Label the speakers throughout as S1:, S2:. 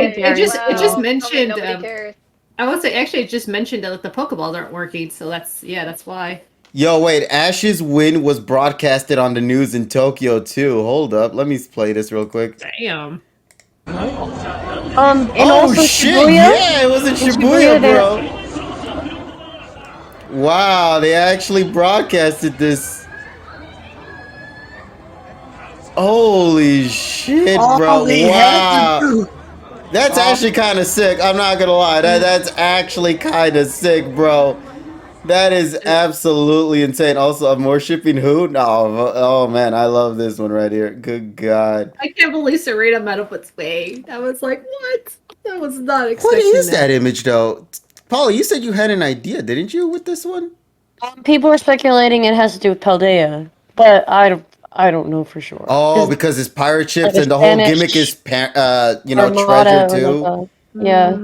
S1: it just mentioned.
S2: Nobody cares.
S1: I would say actually it just mentioned that the Pokeballs aren't working, so that's why.
S3: Yo, wait, Ash's win was broadcasted on the news in Tokyo too. Hold up, let me play this real quick.
S1: Damn.
S4: And
S3: Oh
S4: also
S3: shit!
S4: Shibuya,
S3: Yeah, it was in Shibuya, bro. Wow, they actually broadcasted this. Holy shit, bro! Wow, that's actually kind of sick. I'm not gonna lie, that's actually kind of sick, bro. That is absolutely insane. Also, more shipping who? No, oh man, I love this one right here. Good God.
S1: I can't believe Serena met up with Sway. I was like, what? I was not expecting
S3: What is that image though? Paula, you said you had an idea, didn't you, with this one?
S4: People are speculating it has to do with Paldea, but I don't know for sure.
S3: Oh, because it's pirate ships
S4: like
S3: and the whole gimmick is, treasure too.
S4: Yeah.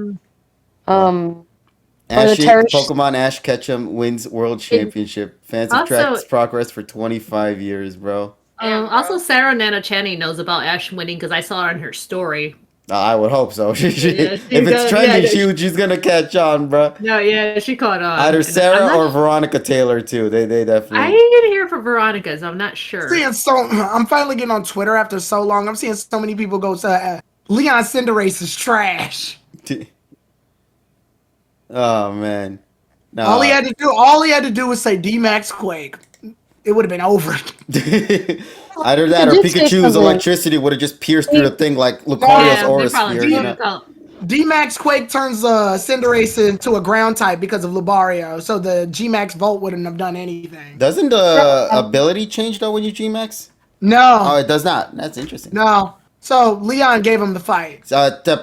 S3: Ash, Pokemon Ash Ketchum wins World Championship. Fans have tracked his progress for 25 years, bro.
S1: Also, Sarah Nanachani knows about Ash winning because I saw her in her story.
S3: I would hope so. If it's trending, she's gonna catch on, bro.
S1: No, yeah, she caught on.
S3: Either Sarah or Veronica Taylor too. They definitely.
S1: I didn't hear for Veronica's. I'm not sure.
S5: I'm finally getting on Twitter after so long. I'm seeing so many people go to Leon Cinderace is trash.
S3: Oh man. No.
S5: All he had to do was say D-Max Quake. It would have been over.
S3: Either that or Pikachu's electricity would have just pierced through the thing like Lucario's Aura Sphere. You know?
S5: D-Max Quake turns Cinderace into a ground type because of Lucario, so the G-Max Volt wouldn't have done anything.
S3: Doesn't the ability change though when you G-Max?
S5: No.
S3: Oh, it does not. That's interesting.
S5: No. So Leon gave him the fight.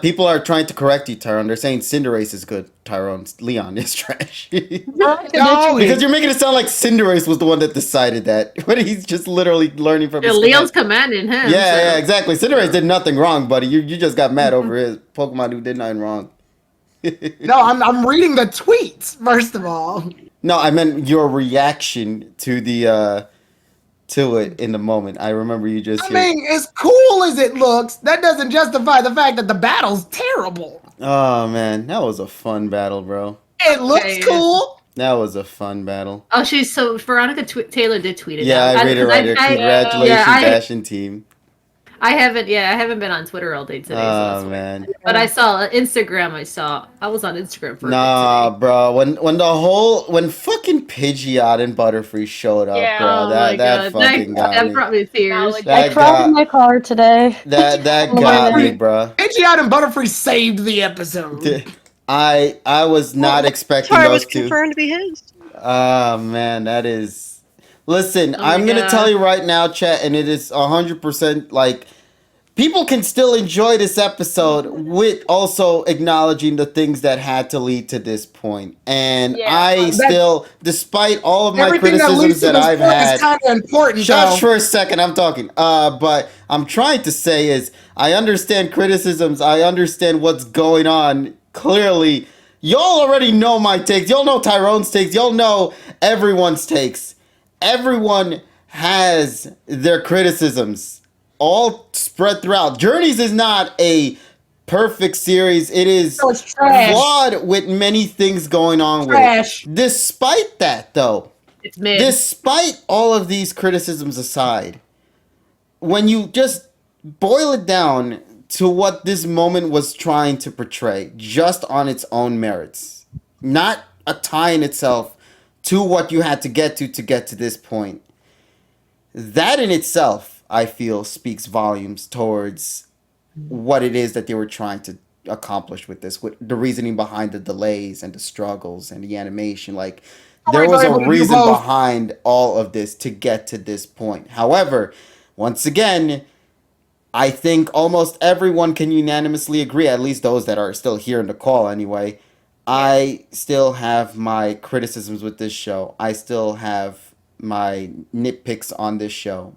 S3: People are trying to correct you, Tyrone. They're saying Cinderace is good. Tyrone, Leon is trash.
S5: No,
S3: because you're making it sound like Cinderace was the one that decided that, but he's just literally learning from. His
S1: Leon's commanding him.
S3: Yeah, exactly. Cinderace did nothing wrong, buddy. You just got mad over his Pokemon who did nothing wrong.
S5: No, I'm reading the tweets first of all.
S3: No, I meant your reaction to the. To it in the moment. I remember you just.
S5: I mean, as cool as it looks, that doesn't justify the fact that the battle's terrible.
S3: Oh man, that was a fun battle, bro.
S5: It looks cool.
S3: That was a fun battle.
S1: Oh, Veronica Taylor did tweet it.
S3: Yeah, I read it right here. Congratulations, Ash and team.
S1: I haven't been on Twitter all day today.
S3: Oh man!
S1: But I saw Instagram. I was on Instagram for
S3: a bit today. Bro. When fucking Pidgeot and Butterfree showed up, bro, that fucking got me.
S1: That brought me tears.
S4: I cried in my car today.
S3: That got me, bro.
S5: Pidgeot and Butterfree saved the episode.
S3: I was not expecting those two.
S6: Confirmed to be his.
S3: Oh man, that is. Listen, I'm gonna tell you right now, chat, and it is 100% like people can still enjoy this episode with also acknowledging the things that had to lead to this point. And I still, despite all of my criticisms that I've had,
S5: kind of important.
S3: Shush for a second, I'm talking. But I'm trying to say is I understand criticisms. I understand what's going on. Clearly, y'all already know my takes. Y'all know Tyrone's takes. Y'all know everyone's takes. Everyone has their criticisms all spread throughout. Journeys is not a perfect series. It is flawed with many things going on with it. Despite that, though, despite all of these criticisms aside, when you just boil it down to what this moment was trying to portray, just on its own merits, not a tie in itself to what you had to get to this point. That in itself, I feel, speaks volumes towards what it is that they were trying to accomplish with this, with the reasoning behind the delays and the struggles and the animation. Like, there was a reason behind all of this to get to this point. However, once again, I think almost everyone can unanimously agree, at least those that are still here in the call anyway, I still have my criticisms with this show. I still have my nitpicks on this show.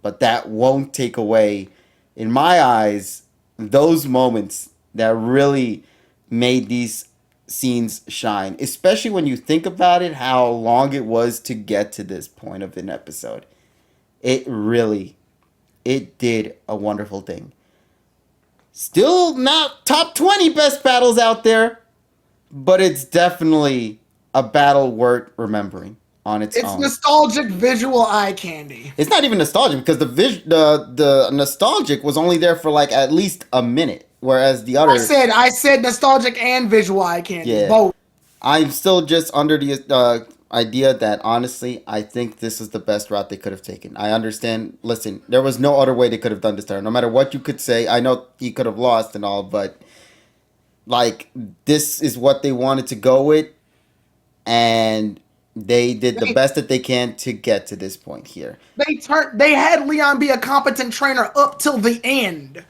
S3: But that won't take away, in my eyes, those moments that really made these scenes shine. Especially when you think about it, how long it was to get to this point of an episode. It did a wonderful thing. Still not top 20 best battles out there, but it's definitely a battle worth remembering on its
S5: It's
S3: own.
S5: nostalgic visual eye candy.
S3: It's not even nostalgic because the nostalgic was only there for like at least a minute, whereas the other.
S5: I said nostalgic and visual eye candy.
S3: Yeah.
S5: Both.
S3: I'm still just under the idea that honestly, I think this is the best route they could have taken. I understand. Listen, there was no other way they could have done this. No matter what you could say, I know he could have lost and all, but like this is what they wanted to go with, and they did the best that they can to get to this point here.
S5: They had Leon be a competent trainer up till the end.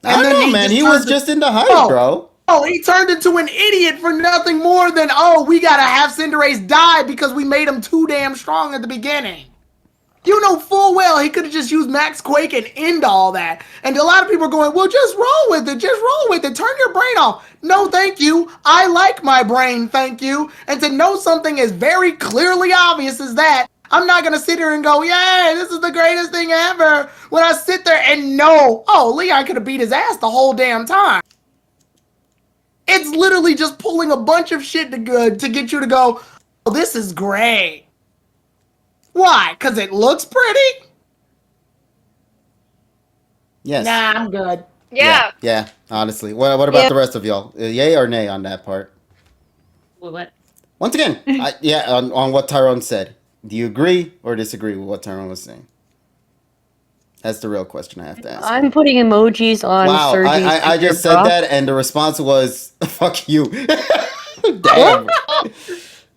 S3: I don't know, man. He was just in the hype, bro.
S5: Oh, he turned into an idiot for nothing more than, we gotta have Cinderace die because we made him too damn strong at the beginning. You know full well he could have just used Max Quake and end all that. And a lot of people are going, well, just roll with it. Just roll with it. Turn your brain off. No, thank you. I like my brain, thank you. And to know something as very clearly obvious as that, I'm not going to sit here and go, yeah, this is the greatest thing ever. When I sit there and know, Leon could have beat his ass the whole damn time. It's literally just pulling a bunch of shit to get you to go, this is great. Why? Because it looks pretty?
S3: Yes.
S5: Nah, I'm good.
S2: Yeah,
S3: honestly. What about the rest of y'all? Yay or nay on that part?
S1: What?
S3: Once again, on what Tyrone said. Do you agree or disagree with what Tyrone was saying? That's the real question I have to ask.
S4: I'm putting emojis on.
S3: Wow,
S4: Sergey's
S3: I just said that, and the response was, "Fuck you." Damn,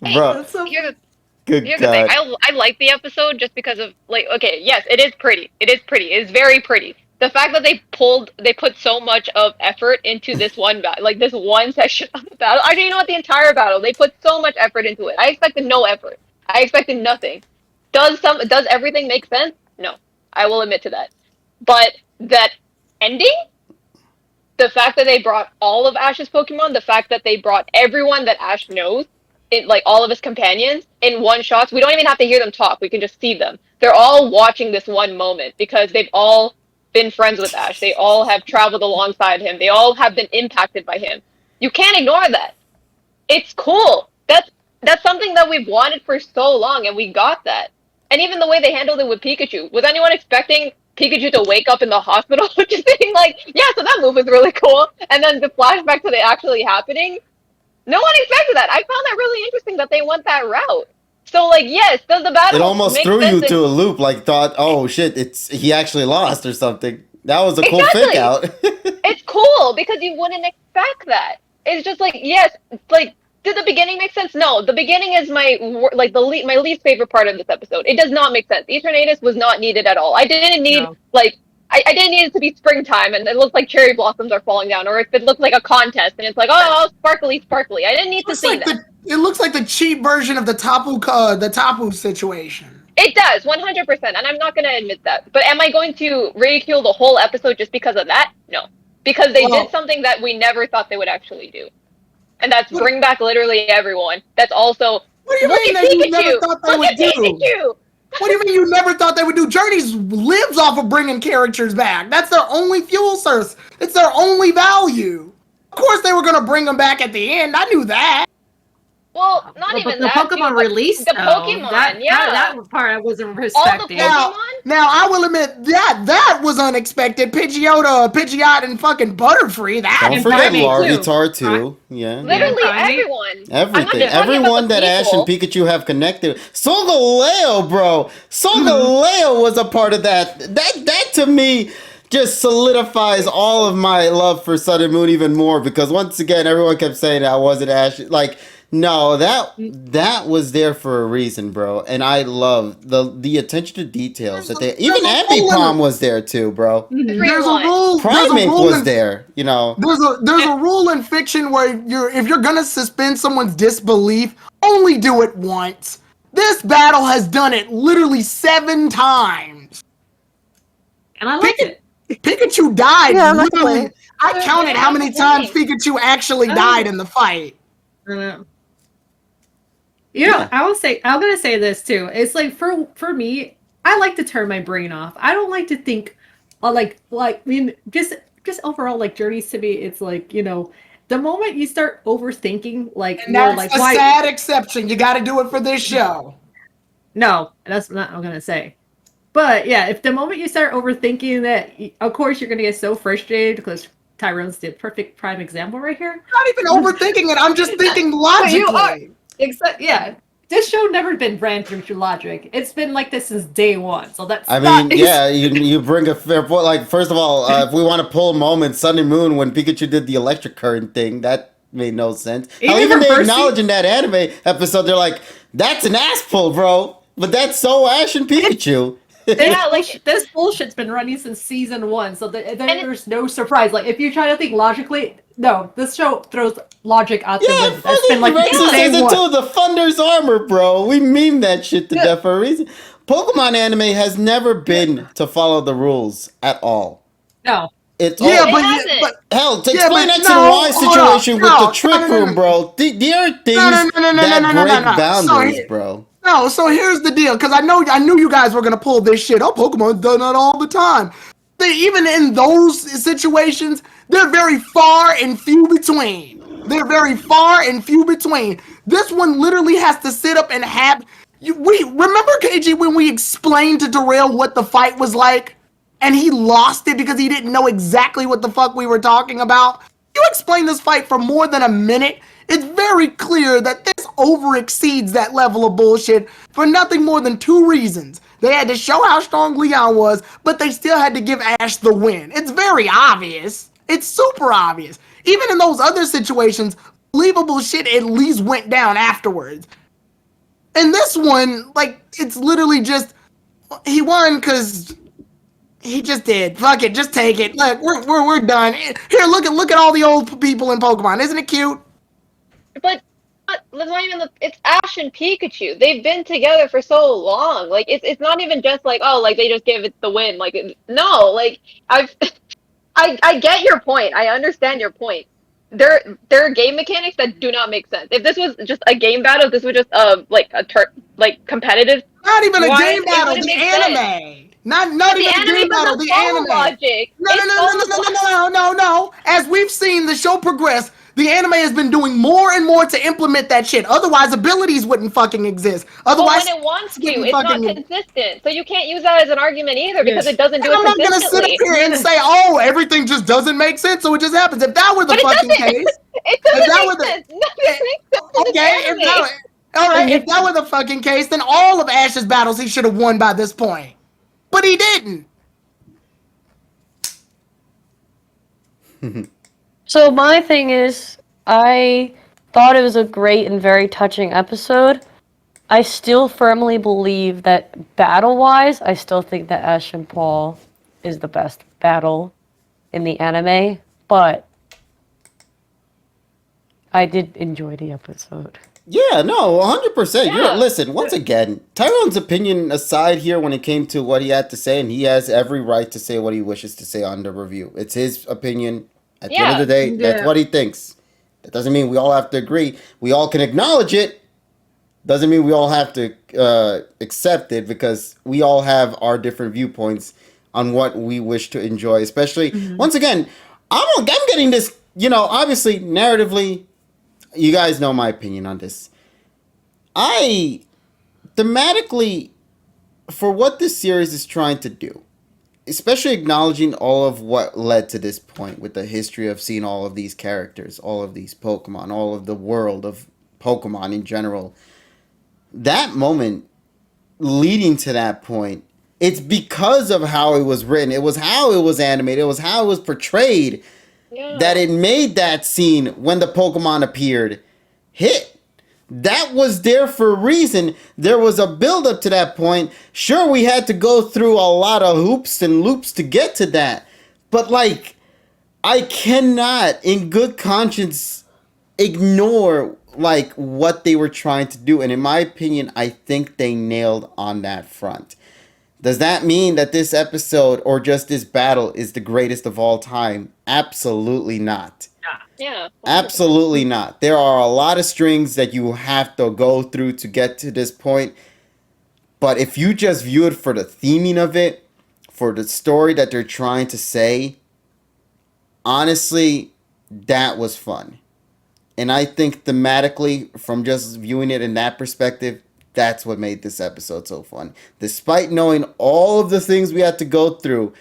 S3: bro.
S2: Here's the thing. I like the episode just because of okay, yes, it is pretty. It is pretty. It is very pretty. The fact that they put so much of effort into this one battle, like this one section of the battle. Actually, you know what? The entire battle, they put so much effort into it. I expected no effort. I expected nothing. Does everything make sense? No. I will admit to that. But that ending, the fact that they brought all of Ash's Pokemon, the fact that they brought everyone that Ash knows, like all of his companions, in one shot, so we don't even have to hear them talk, we can just see them. They're all watching this one moment because they've all been friends with Ash. They all have traveled alongside him. They all have been impacted by him. You can't ignore that. It's cool. That's something that we've wanted for so long, and we got that. And even the way they handled it with Pikachu. Was anyone expecting Pikachu to wake up in the hospital? Just being like, yeah, so that move was really cool. And then the flashback to it actually happening. No one expected that. I found that really interesting that they went that route. So, yes, does the battle
S3: it almost
S2: make
S3: threw
S2: sense?
S3: You to a loop, thought, oh shit, he actually lost or something. That was a cool fake out.
S2: It's cool because you wouldn't expect that. It's just yes, did the beginning make sense? No, the beginning is my least favorite part of this episode. It does not make sense. Eternatus was not needed at all. I didn't need I didn't need it to be springtime and it looked like cherry blossoms are falling down, or if it looked like a contest and it's like, oh, sparkly. I didn't need to see that.
S5: It looks like the cheap version of the Tapu situation.
S2: It does, 100%, and I'm not going to admit that. But am I going to ridicule the whole episode just because of that? No, because they did something that we never thought they would actually do. And that's bring back literally everyone. That's also
S5: what do you mean that you never thought they would do? What do you mean you never thought they would do? Journeys lives off of bringing characters back. That's their only fuel source. It's their only value. Of course they were going to bring them back at the end. I knew that.
S2: Well, not even that.
S1: The Pokemon release,
S2: the Pokemon,
S1: that part I wasn't respecting.
S2: All the Pokemon?
S5: Now I will admit that was unexpected. Pidgeot, and fucking Butterfree.
S3: Don't forget Larvitar too. Yeah.
S2: Literally everyone.
S3: Everything. Everyone that Ash and Pikachu have connected. Solgaleo, bro. Solgaleo was a part of that. That to me just solidifies all of my love for Sun and Moon even more, because once again everyone kept saying I wasn't Ash. No, that was there for a reason, bro. And I love the attention to details that they even Ambipom was there too, bro.
S5: There's a rule.
S3: Primeape was there, you know.
S5: There's a rule in fiction where if you're gonna suspend someone's disbelief, only do it once. This battle has done it literally 7 times.
S1: And I like it.
S5: Pikachu died. Yeah, literally. I counted how many times Pikachu actually died in the fight.
S1: I'm gonna say this too. It's for me, I like to turn my brain off. I don't like to think, just just overall like journeys to me, it's like, you know, the moment you start overthinking, like,
S5: And
S1: more
S5: that's
S1: like
S5: the
S1: why.
S5: sad exception. You got to do it for this show.
S1: No, that's not what I'm gonna say. But yeah, if the moment you start overthinking that, of course you're gonna get so frustrated because Tyrone's the perfect prime example right here.
S5: Not even overthinking it. I'm just thinking
S1: But you are.
S5: logically.
S1: Except, yeah. This show never been ran through logic. It's been like this since day one. So that's
S3: I
S1: not.
S3: mean, yeah, you bring a fair point. Like, first of all, if we want to pull a moment, Sun and Moon, when Pikachu did the electric current thing, that made no sense. How even
S1: the
S3: they
S1: first
S3: acknowledge in that anime episode, they're like, that's an ass pull, bro. But that's so Ash and Pikachu.
S2: Yeah, like
S1: This bullshit's been running since season one, so there's no surprise. Like, if you try to think logically, no, this show throws logic out the
S3: Yeah,
S1: window. That's been like
S3: Rex
S1: the
S3: says
S1: same
S3: it
S1: one.
S3: too. The Thunder's armor, bro. We meme that shit to
S1: Yeah.
S3: death for a reason. Pokemon anime has never been to follow the rules at all.
S1: No.
S3: It's
S5: Yeah,
S3: all,
S2: it
S5: but
S2: hasn't.
S3: hell, to
S5: Yeah,
S3: explain
S5: but
S3: X
S5: no,
S3: and Y
S5: hold on.
S3: situation
S5: No,
S3: with the trick
S5: no, no, no,
S3: room,
S5: no.
S3: bro. There are things
S5: no, no, no,
S3: that
S5: no, no,
S3: break
S5: no.
S3: boundaries,
S5: Sorry.
S3: bro.
S5: No, so here's the deal, because I knew you guys were gonna pull this shit. Oh, Pokemon done that all the time. Even in those situations, they're very far and few between. They're very far and few between. This one literally has to sit up and have. We remember KG when we explained to Darrell what the fight was like, and he lost it because he didn't know exactly what the fuck we were talking about. You explained this fight for more than a minute. It's very clear that this over exceeds that level of bullshit for nothing more than two reasons. They had to show how strong Leon was, but they still had to give Ash the win. It's very obvious. It's super obvious. Even in those other situations, believable shit at least went down afterwards. And this one, like, it's literally just, he won because he just did. Fuck it, just take it. Look, we're done. Here, look at all the old people in Pokemon. Isn't it cute?
S2: But that's not even it's Ash and Pikachu. They've been together for so long. Like it's not even just like, oh, like they just gave it the win. Like no, like I've I get your point. I understand your point. There are game mechanics that do not make sense. If this was just a game battle, if this was just like competitive.
S5: Not even a
S2: why
S5: game
S2: it
S5: battle,
S2: wouldn't
S5: the
S2: make sense.
S5: anime. Not even a game battle, the anime.
S2: Logic.
S5: No. As we've seen the show progress, the anime has been doing more and more to implement that shit. Otherwise, abilities wouldn't fucking exist. Otherwise,
S2: But when it wants to,
S5: wouldn't
S2: it's not
S5: fucking-
S2: consistent. So you can't use that as an argument either because
S1: Yes.
S2: it doesn't do
S5: I'm
S2: it
S5: not gonna sit up
S2: consistently.
S5: here and say, "Oh, everything just doesn't make sense," so it just happens. If that were the
S2: But it
S5: fucking
S2: doesn't.
S5: case,
S2: It
S5: If that
S2: doesn't
S5: were
S2: make
S5: the-
S2: sense. Nothing makes sense in
S5: okay.
S2: this
S5: If
S2: anime.
S5: that, all right, if that were the fucking case, then all of Ash's battles he should have won by this point, but he didn't.
S4: So my thing is, I thought it was a great and very touching episode. I still firmly believe that battle-wise, I still think that Ash and Paul is the best battle in the anime, but I did enjoy the episode.
S3: Yeah, no, 100%.
S2: Yeah.
S3: Listen, once again, Tyrone's opinion aside here when it came to what he had to say, and he has every right to say what he wishes to say on the review. It's his opinion. At the end of the day, that's what he thinks. That doesn't mean we all have to agree. We all can acknowledge it. Doesn't mean we all have to accept it because we all have our different viewpoints on what we wish to enjoy. Especially, once again, I'm getting this, obviously, narratively, you guys know my opinion on this. I, thematically, for what this series is trying to do, especially acknowledging all of what led to this point with the history of seeing all of these characters, all of these Pokemon, all of the world of Pokemon in general, that moment leading to that point, it's because of how it was written. It was how it was animated. It was how it was portrayed that it made that scene when the Pokemon appeared hit. That was there for a reason. There was a build up to that point. Sure, we had to go through a lot of hoops and loops to get to that. But I cannot in good conscience ignore what they were trying to do. And in my opinion, I think they nailed on that front. Does that mean that this episode or just this battle is the greatest of all time? Absolutely not.
S2: Yeah.
S3: Absolutely not. There are a lot of strings that you have to go through to get to this point. But if you just view it for the theming of it, for the story that they're trying to say, honestly, that was fun. And I think thematically, from just viewing it in that perspective, that's what made this episode so fun. Despite knowing all of the things we had to go through,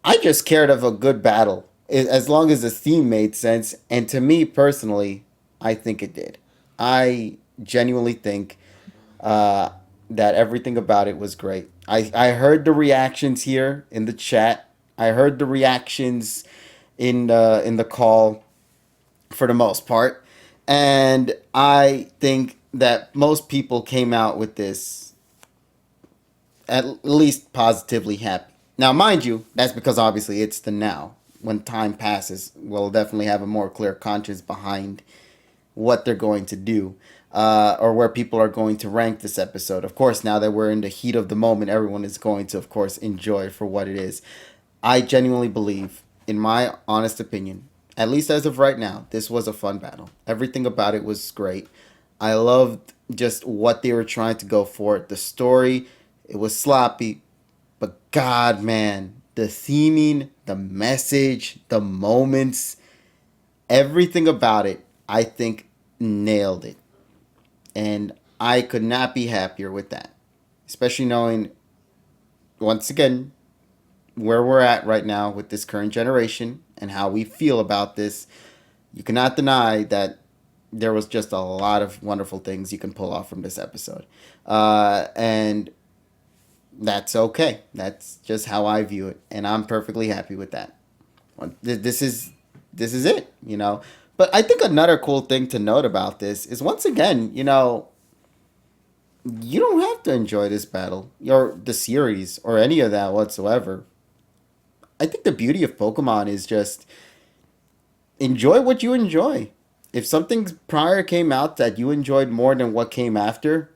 S3: I just cared of a good battle. As long as the theme made sense. And to me personally, I think it did. I genuinely think that everything about it was great. I heard the reactions here in the chat. I heard the reactions in the call for the most part. And I think that most people came out with this at least positively happy. Now, mind you, that's because obviously it's the now. When time passes, we'll definitely have a more clear conscience behind what they're going to do, or where people are going to rank this episode. Of course, now that we're in the heat of the moment, everyone is going to, of course, enjoy for what it is. I genuinely believe, in my honest opinion, at least as of right now, this was a fun battle. Everything about it was great. I loved just what they were trying to go for. The story, it was sloppy, but God, man, the theming, the message, the moments, everything about it, I think nailed it. And I could not be happier with that. Especially knowing, once again, where we're at right now with this current generation and how we feel about this. You cannot deny that there was just a lot of wonderful things you can pull off from this episode. And that's okay. That's just how I view it. And I'm perfectly happy with that. This is it, you know. But I think another cool thing to note about this is, once again, you know, you don't have to enjoy this battle or the series or any of that whatsoever. I think the beauty of Pokemon is just enjoy what you enjoy. If something prior came out that you enjoyed more than what came after,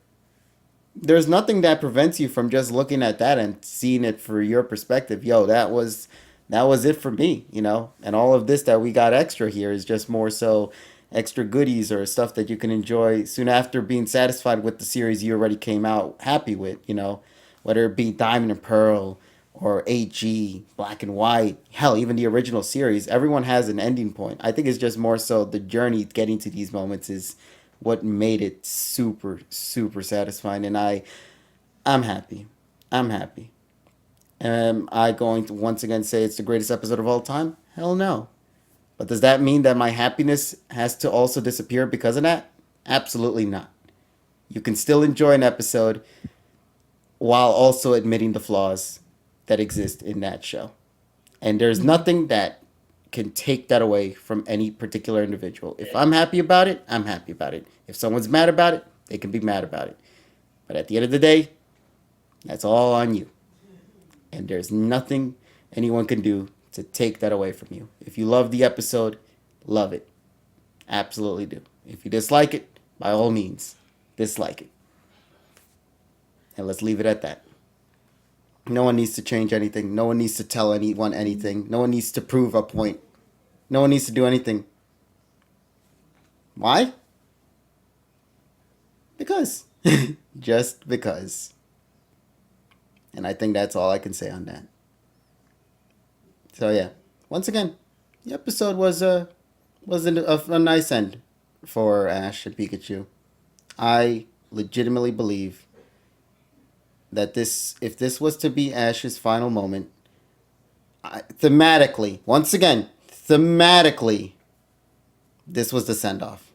S3: there's nothing that prevents you from just looking at that and seeing it for your perspective. Yo, that was it for me, you know. And all of this that we got extra here is just more so extra goodies or stuff that you can enjoy soon after being satisfied with the series you already came out happy with, you know, whether it be Diamond and Pearl or 8G, Black and White, hell, even the original series. Everyone has an ending point. I think it's just more so the journey getting to these moments is what made it super, super satisfying. And I'm happy. I'm happy. Am I going to once again say it's the greatest episode of all time? Hell no. But does that mean that my happiness has to also disappear because of that? Absolutely not. You can still enjoy an episode while also admitting the flaws that exist in that show. And there's nothing that can take that away from any particular individual. If I'm happy about it, I'm happy about it. If someone's mad about it, they can be mad about it. But at the end of the day, that's all on you. And there's nothing anyone can do to take that away from you. If you love the episode, love it. Absolutely do. If you dislike it, by all means, dislike it. And let's leave it at that. No one needs to change anything. No one needs to tell anyone anything. No one needs to prove a point. No one needs to do anything. Why? Because. Just because. And I think that's all I can say on that. So yeah, once again, the episode was a nice end for Ash and Pikachu. I legitimately believe that if this was to be Ash's final moment, thematically, once again, this was the send off.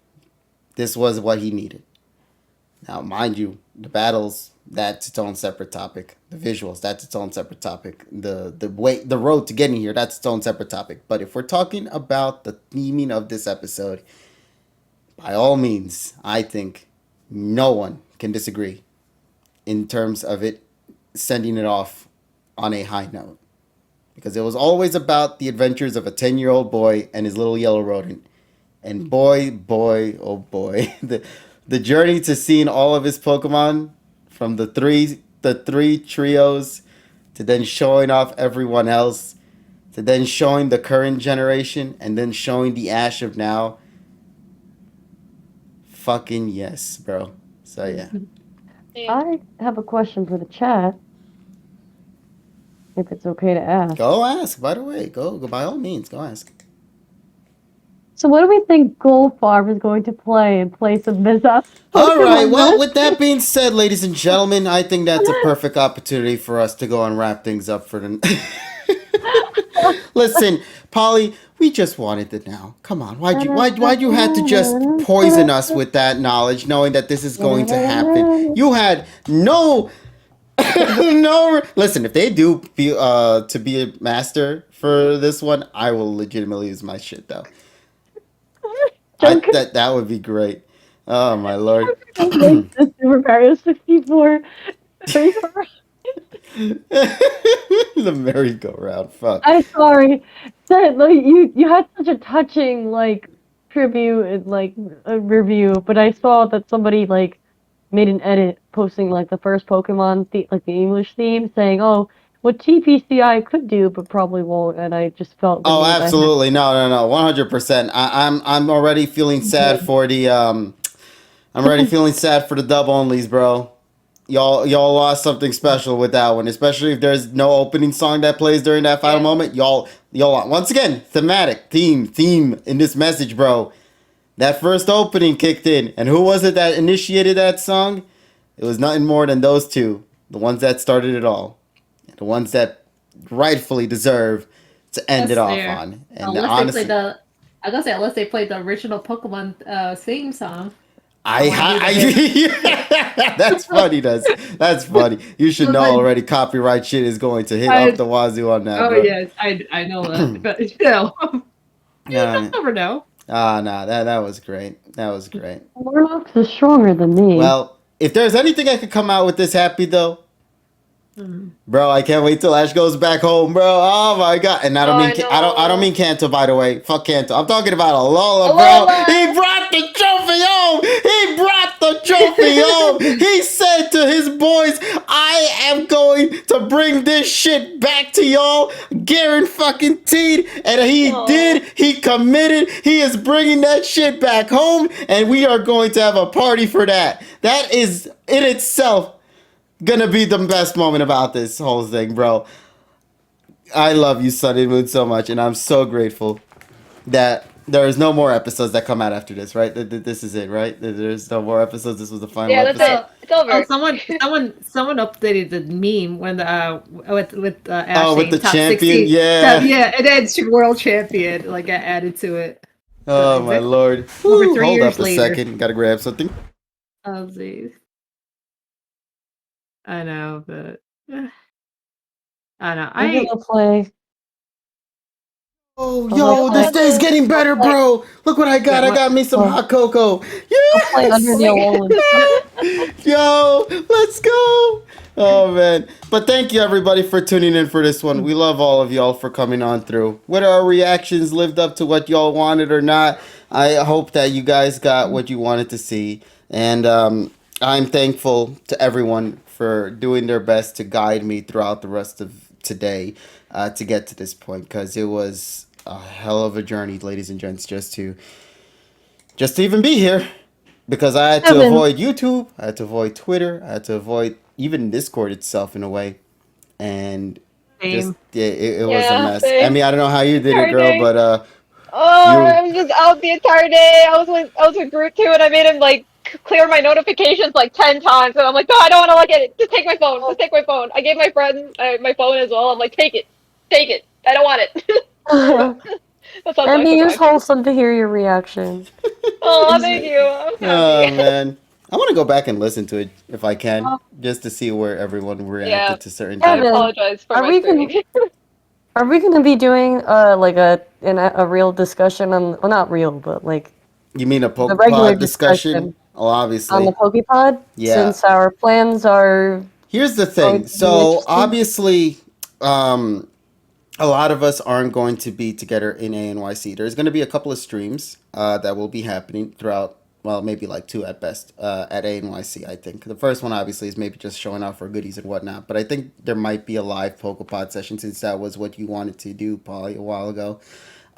S3: This was what he needed. Now, mind you, the battles, that's its own separate topic. The visuals, that's its own separate topic. The road to getting here, that's its own separate topic. But if we're talking about the theming of this episode, by all means, I think no one can disagree in terms of it sending it off on a high note. Because it was always about the adventures of a 10-year-old boy and his little yellow rodent. And boy, oh boy, the journey to seeing all of his Pokemon from the three trios to then showing off everyone else to then showing the current generation and then showing the Ash of now. Fucking yes, bro. So yeah.
S2: Yeah.
S4: I have a question for the chat. if it's okay to ask.
S3: Go ask. By the way, go by all means, go ask.
S4: So what do we think Gold Farm is going to play in place of Miss
S3: All right. Well,
S4: Pokemon?
S3: with that being said, ladies and gentlemen, I think that's a perfect opportunity for us to go and wrap things up for the. Listen, Polly, we just wanted it now. Come on, why'd you have to just poison us with that knowledge, knowing that this is going to happen? You had no, no. Listen, if they do be to be a master for this one, I will legitimately use my shit though. That would be great. Oh my lord.
S4: The Super Mario 64.
S3: The merry-go-round. Fuck.
S4: I'm sorry. Like, you had such a touching like tribute and like a review, but I saw that somebody like made an edit posting like the first Pokemon like the English theme, saying, "Oh, what TPCI could do, but probably won't," and I just felt.
S3: Oh, absolutely, no, 100%. I'm already feeling sad for the I'm already feeling sad for the dub onlys, bro. Y'all lost something special with that one, especially if there's no opening song that plays during that final moment. Y'all once again thematic theme in this message, bro. That first opening kicked in, and who was it that initiated that song? It was nothing more than those two, the ones that started it all, the ones that rightfully deserve to end it off on. And honestly,
S1: unless they played the original Pokemon theme song.
S3: That's funny. That's funny. You should know already. Copyright shit is going to hit up the wazoo on that.
S1: Oh
S3: bro.
S1: yes, I know that, but you know, you never know.
S3: Nah, that was great. That was great.
S4: Warlock is stronger than me.
S3: Well, if there's anything I could come out with this happy though, bro, I can't wait till Ash goes back home, bro. Oh my god! And I don't mean Kanto, by the way. Fuck Kanto. I'm talking about Alola, bro. He brought the trophy home. He brought the trophy home. He said to his boys, "I am going to bring this shit back to y'all, guaranteed." And he did. He committed. He is bringing that shit back home, and we are going to have a party for that. That is in itself gonna be the best moment about this whole thing, bro. I love you, Sun and Moon, so much, and I'm so grateful that there is no more episodes that come out after this, right? This is it, right? There's no more episodes. This was the final episode.
S2: Yeah, that's it. It's over.
S1: Oh, someone updated the meme when with Ash
S3: with the
S1: top
S3: champion,
S1: 60.
S3: yeah,
S1: and then world champion like added to it.
S3: Oh my lord!
S1: Over 3
S3: Hold
S1: years
S3: up a
S1: later.
S3: second. Gotta grab something.
S1: Oh, geez. I know, but I know.
S4: I'm gonna play.
S3: Oh, yo, this day's getting better, bro. Look what I got. I got me some hot cocoa.
S4: I'll play Under the
S3: Yes! Yo, let's go. Oh, man. But thank you, everybody, for tuning in for this one. We love all of y'all for coming on through. Whether our reactions lived up to what y'all wanted or not, I hope that you guys got what you wanted to see. And I'm thankful to everyone for doing their best to guide me throughout the rest of today to get to this point, because it was a hell of a journey, ladies and gents, just to even be here, because I had to avoid YouTube, I had to avoid Twitter, I had to avoid even Discord itself in a way, and it was a mess.
S2: Same.
S3: I mean, I don't know how you did it, girl, but
S2: I was just out the entire day. I was with Groot too, and I made him like clear my notifications like 10 times, and I'm like, no, I don't want to look at it. Just take my phone. Just take my phone. I gave my friend my phone as well. I'm like, take it. I don't want it.
S4: And it was wholesome to hear your reaction.
S2: Oh, thank you.
S3: Oh man, I want to go back and listen to it if I can, just to see where everyone reacted to certain things.
S2: I apologize for my screaming.
S4: Are we going to be doing like a real discussion on, well, not real, but like,
S3: you mean a Pokepod discussion? Oh, obviously.
S4: On the Pokepod?
S3: Yeah.
S4: Since our plans are...
S3: Here's the thing. So, obviously, a lot of us aren't going to be together in ANYC. There's going to be a couple of streams that will be happening throughout, well, maybe like 2 at best, at ANYC, I think. The first one, obviously, is maybe just showing off for goodies and whatnot. But I think there might be a live Pokepod session, since that was what you wanted to do, Polly, a while ago.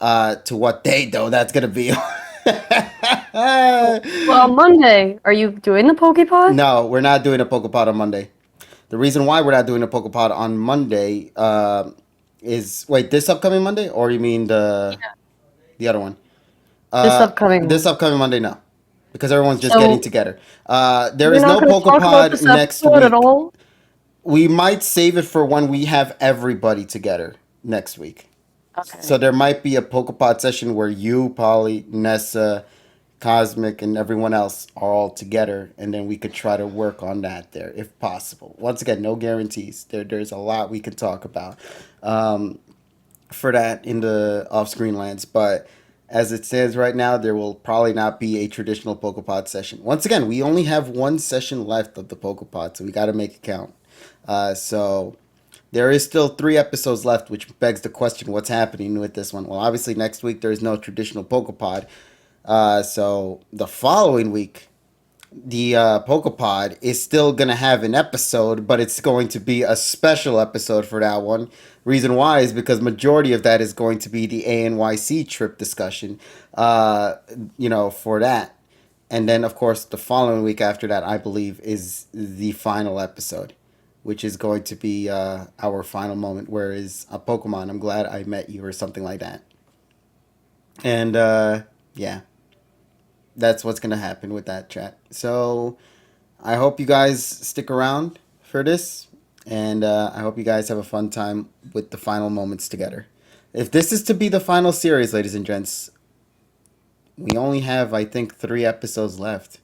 S3: To what date, though, that's going to be...
S4: Well, Monday, are you doing the Pokepod?
S3: No, we're not doing a Pokepod on Monday. The reason why we're not doing a Pokepod on Monday is this upcoming Monday, or you mean the other one? This upcoming Monday, no, because everyone's just getting together. There
S4: We're
S3: is
S4: not
S3: no
S4: going to talk about
S3: Pokepod
S4: this
S3: next
S4: episode
S3: week.
S4: at all.
S3: We might save it for when we have everybody together next week.
S4: Okay.
S3: So there might be a Pokepod session where you, Polly, Nessa, Cosmic, and everyone else are all together, and then we could try to work on that there if possible. Once again, no guarantees. There's a lot we can talk about for that in the off-screen lands, but as it stands right now, there will probably not be a traditional Pokepod session. Once again, we only have one session left of the Pokepod, so we got to make it count. So there is still 3 episodes left, which begs the question, what's happening with this one? Well, obviously next week there is no traditional Pokepod. So the following week, the Pokepod is still going to have an episode, but it's going to be a special episode for that one. Reason why is because majority of that is going to be the ANYC trip discussion, for that. And then, of course, the following week after that, I believe, is the final episode, which is going to be our final moment, where is a Pokemon, I'm glad I met you, or something like that. And, yeah. That's what's going to happen with that, chat. So, I hope you guys stick around for this. And I hope you guys have a fun time with the final moments together. If this is to be the final series, ladies and gents, we only have, I think, 3 episodes left.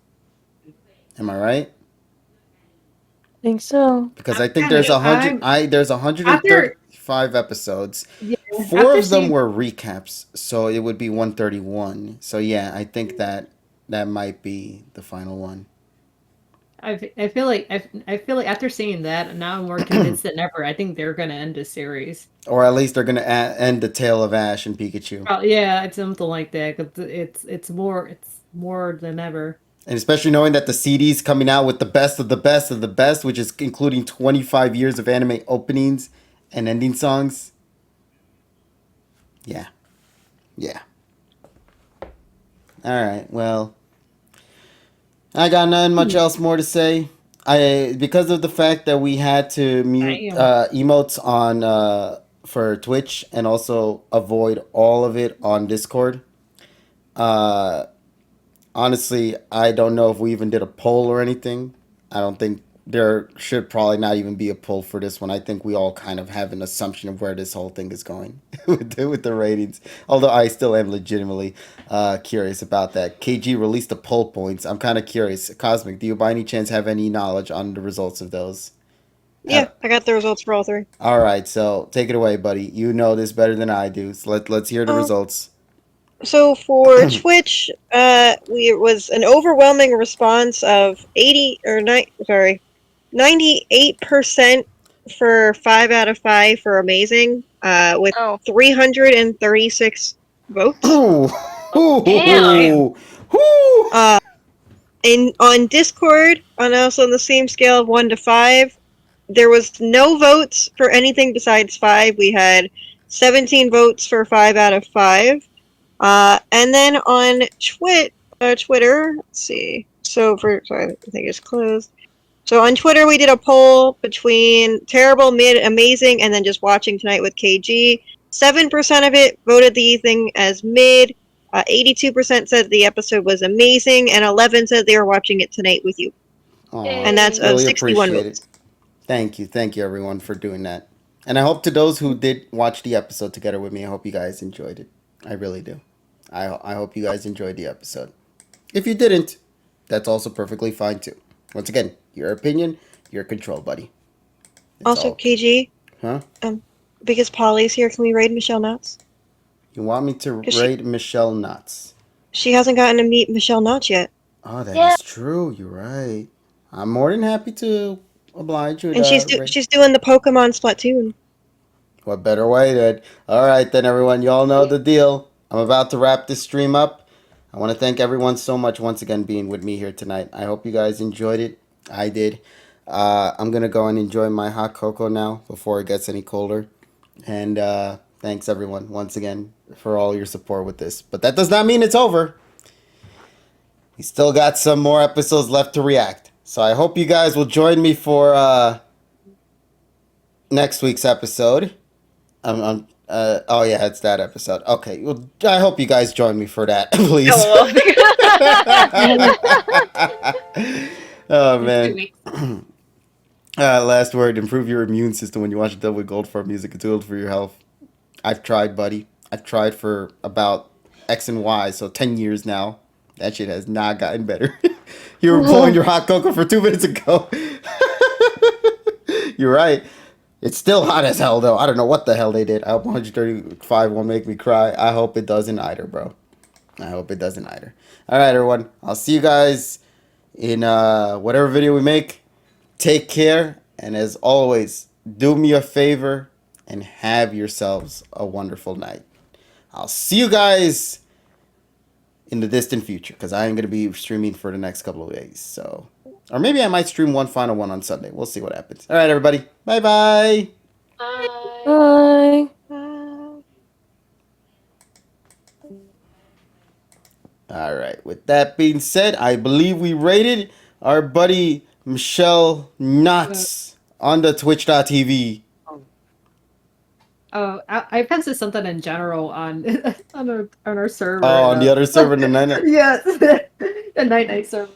S3: Am I right?
S4: I think so.
S3: Because I think there's 135 episodes.
S1: Yeah,
S3: 4 of them were recaps, so it would be 131. So yeah, I think that might be the final one.
S1: I feel like after seeing that, now I'm more convinced than ever. I think they're gonna end the series.
S3: Or at least they're gonna end the tale of Ash and Pikachu.
S1: Yeah, it's something like that. 'Cause it's more than ever.
S3: And especially knowing that the CD's coming out with the best of the best of the best, which is including 25 years of anime openings and ending songs. Yeah. Yeah. Alright, well. I got nothing much else more to say. Because of the fact that we had to mute emotes on for Twitch and also avoid all of it on Discord. Honestly, I don't know if we even did a poll or anything. I don't think there should probably not even be a poll for this one. I think we all kind of have an assumption of where this whole thing is going with the ratings. Although I still am legitimately curious about that. KG released the poll points. I'm kind of curious. Cosmic, do you by any chance have any knowledge on the results of those?
S6: Yeah, I got the results for all 3.
S3: All right, so take it away, buddy. You know this better than I do. So let's hear the results.
S6: So for Twitch, it was an overwhelming response of 98% for 5 out of 5 for amazing, with 336 votes.
S2: Damn.
S6: On Discord, and also on the same scale of 1 to 5, there was no votes for anything besides 5. We had 17 votes for 5 out of 5. And then on Twitter, let's see. Sorry, I think it's closed. So on Twitter, we did a poll between terrible, mid, amazing, and then just watching tonight with KG. 7% of it voted the thing as mid. 82% said the episode was amazing, and 11 said they were watching it tonight with you. And that's
S3: really
S6: 61
S3: appreciate
S6: votes.
S3: it. Thank you everyone for doing that. And I hope to those who did watch the episode together with me, I hope you guys enjoyed it. I really do. I hope you guys enjoyed the episode. If you didn't, that's also perfectly fine too. Once again, your opinion, your control, buddy.
S6: Also, KG.
S3: Huh?
S6: Because Polly's here, can we raid Michelle Knotts?
S3: You want me to raid Michelle Knotts?
S6: She hasn't gotten to meet Michelle Knotts yet.
S3: Oh, that is true. You're right. I'm more than happy to oblige you.
S6: And she's doing the Pokemon Splatoon.
S3: What better way, then? All right, then, everyone. Y'all know the deal. I'm about to wrap this stream up. I want to thank everyone so much once again being with me here tonight. I hope you guys enjoyed it. I did. I'm going to go and enjoy my hot cocoa now before it gets any colder. And thanks, everyone, once again, for all your support with this. But that does not mean it's over. We still got some more episodes left to react. So I hope you guys will join me for next week's episode. Oh yeah, it's that episode. Okay, well, I hope you guys join me for that, please. Oh man. Last word: improve your immune system when you watch Double Gold Farm music. It's good for your health. I've tried, buddy. I've tried for about X and Y, so 10 years now. That shit has not gotten better. You were blowing your hot cocoa for 2 minutes ago. You're right. It's still hot as hell, though. I don't know what the hell they did. I hope 135 won't make me cry. I hope it doesn't either, bro. I hope it doesn't either. All right, everyone. I'll see you guys in whatever video we make. Take care. And as always, do me a favor and have yourselves a wonderful night. I'll see you guys in the distant future, because I am going to be streaming for the next couple of days. So, or maybe I might stream one final one on Sunday. We'll see what happens. All right, everybody. Bye-bye.
S4: Bye.
S3: All right. With that being said, I believe we rated our buddy Michelle Nuts on the Twitch.tv.
S1: Oh, I posted something in general on our server.
S3: Oh, on the other server, the night.
S1: Yes, the night server.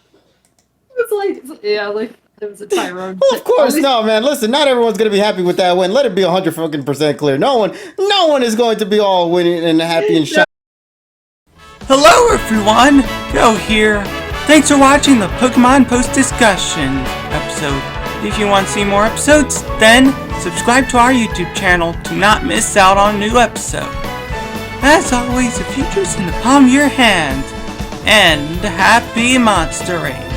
S1: It's like, yeah, like it was a Tyrone.
S3: Well, of course, no, man. Listen, not everyone's gonna be happy with that win. Let it be 100% clear. No one is going to be all winning and happy and shiny.
S7: Hello everyone, Yo here. Thanks for watching the Pokemon Post Discussion episode. If you want to see more episodes, then subscribe to our YouTube channel to not miss out on a new episode. As always, the future's in the palm of your hand. And happy monstering!